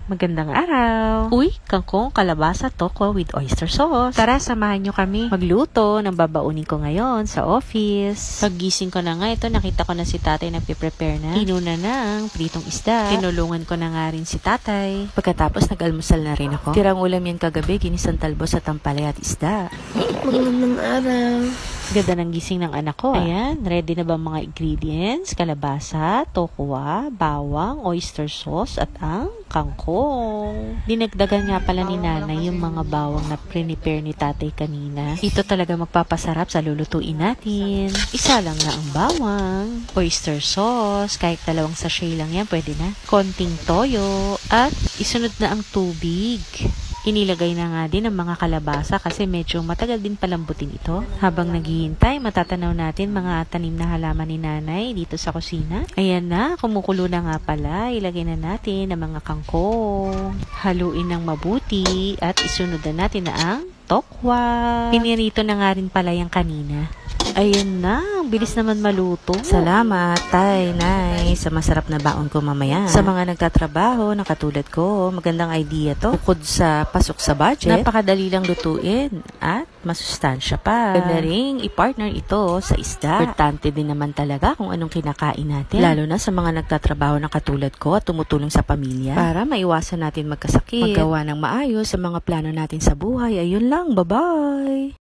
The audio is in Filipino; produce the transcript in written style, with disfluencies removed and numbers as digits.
Magandang araw! Uy, kangkong, kalabasa, tokwa with oyster sauce. Tara, samahan nyo kami magluto ng babaunin ko ngayon sa office. Paggising ko na nga, ito nakita ko na si tatay nagpiprepare na. Tinuna ng pritong isda. Tinulungan ko na nga rin si tatay. Pagkatapos nag-almusal na rin ako. Tirang ulam yan kagabi, ginisang talbos sa tampalay at isda. Magandang araw. Ganda ng gising ng anak ko. Ayan, ready na ba mga ingredients? Kalabasa, tokwa, bawang, oyster sauce, at ang kangkong. Dinagdagan nga pala ni nanay yung mga bawang na prepare ni tatay kanina. Ito talaga magpapasarap sa lulutuin natin. Isa lang na ang bawang. Oyster sauce, kahit 2 sachet lang yan, pwede na. Konting toyo, at isunod na ang tubig. Inilagay na nga din ang mga kalabasa kasi medyo matagal din palambutin ito. Habang naghihintay, matatanaw natin mga tanim na halaman ni nanay dito sa kusina. Ayan na, kumukulo na nga pala. Ilagay na natin ang mga kangkong. Haluin ng mabuti at isunod na natin na ang tokwa. Pinirito na nga rin pala yung kanina. Ayan na, bilis naman maluto. Salamat, tay, nay, sa masarap na baon ko mamaya. Sa mga nagtatrabaho na katulad ko, magandang idea to. Bukod sa pasok sa budget, napakadali lang lutuin at masustansya pa. Ganda ring i-partner ito sa isda. Importante din naman talaga kung anong kinakain natin. Lalo na sa mga nagtatrabaho na katulad ko at tumutulong sa pamilya. Para maiwasan natin magkasakit, maggawa ng maayos sa mga plano natin sa buhay. Ayun lang, bye-bye!